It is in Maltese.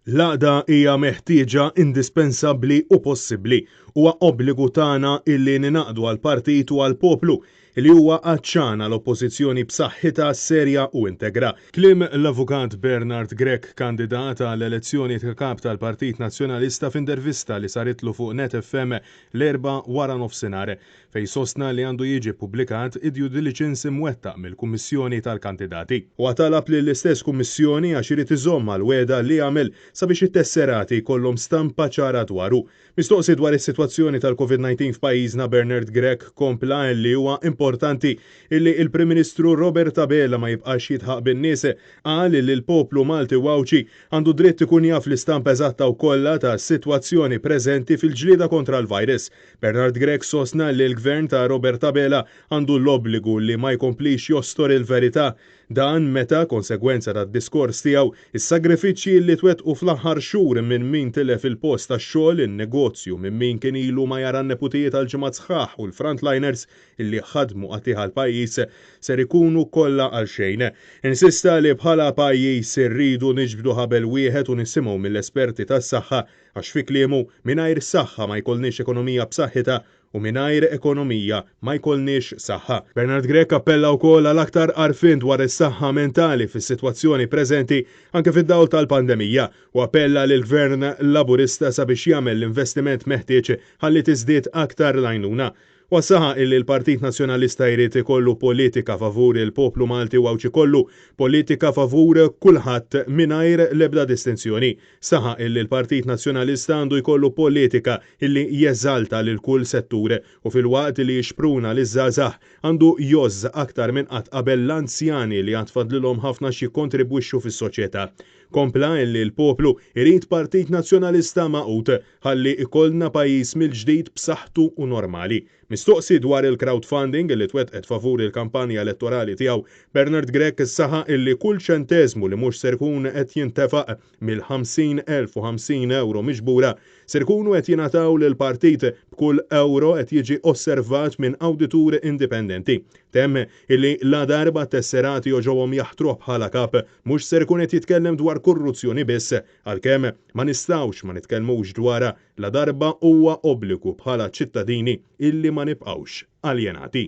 L-għaqda hija meħtieġa indispensabbli u possibbli. Huwa obbligu tagħna illi ninaqdu għall-partit u għall-poplu li huwa għaċċana l-oppożizzjoni b'saħħitha serja u integra. Kliem l-avukat Bernard Grech, kandidat għall-elezzjoni ta' kap tal-Partit Nazzjonalista f'intervista li saritlu fuq Net FM l-erba' wara nofsinhar fejn sostna li għandu jiġi ppubblikat id-due diligence imwettaq mill-Kummissjoni tal-Kandidati. U talab li l-istess kummissjoni għax irid iżomm mal-weda li għamel sabiex it-tesserati jkollhom stampa ċara dwaru. Mistoqsi dwar is-sitwazzjoni tal-COVID-19 f'pajjiżna, Bernard Grech kompla li huwa importanti illi il-Prim Ministru Robert Abela ma jibqax jitħaq bin-nies, qal li l-poplu Malti wawċi għandu dritt ikun jaf l-istampa eżatta wkollha tas-sitwazzjoni preżenti fil-ġlieda kontra l-virus. Bernard Grech sostna li l-gvern ta' Robert Abela għandu l-obbligu li ma jkomplix jostor il-verità, dan meta konsegwenza tad-diskors tiegħu is-sagrifiċċji li twettqu fl-aħħar xhur minn min tilef il-post tax-xogħol, in-negozju, minn min kien ilu ma jara n-neputijiet għal-ġimgħat sħaħ u l-frontliners illi ħadmu qatih għall-pajjiż ser ikunu kollha għal xejn. Insista li bħala pajjiż irridu niġbdu ħabel wieħed u nisimgħu mill-esperti tas-saħħa għax fi kliemu mingħajr saħħa ma jkollniex ekonomija b'saħħitha u mingħajr ekonomija ma jkollniex saħħa. Bernard Grech appella wkoll għal aktar għarfien dwar is-saħħa mentali fis-sitwazzjoni preżenti anke fid-dawl tal-pandemija u appella lil gvern Laburista sabiex jagħmel l-investiment meħtieġ ħalli tiżdied aktar l-għajnuna. Wassaħa illi l-Partit Nazzjonalista jrid ikollu politika favur il-poplu Malti wawċi kollu politika favur kulħadd mingħajr l-ebda distinzjoni. Saħa illi l-Partit Nazzjonalista għandu jkollu politika illi jeżalta lil kull settur u fil-waqt li jixpruna li żgħażagħ għandu jożż aktar minn qatt qabel l-anzjani li għatfadlilhom ħafna xi jikkontribwixxu fis-soċjetà. Kompla illi l-poplu irid Partit Nazzjonalista maqut ħalli ikollna pajjiż mill-ġdid b'saħħtu u normali. Mistoqsi dwar il-crowdfunding illi twettqet favur il-kampanja elettorali tiegħu, Bernard Grech saħa illi kull ċenteżmu li mhux ser ikun qed jintefaq mill-50,000 u 50 euro miġbura ser ikunu qed jingħataw lill-partit b'kull euro qed jiġi osservat minn awditur indipendenti. Temm illi la darba tesserati joġobhom jaħtruh bħala kap mhux ser ikun qed jitkellem dwar korruzzjoni biss, għalkemm ma nistgħux ma nitkellmux dwarha la darba huwa obbligu bħala ċittadini illi ma nibqgħux aljenati.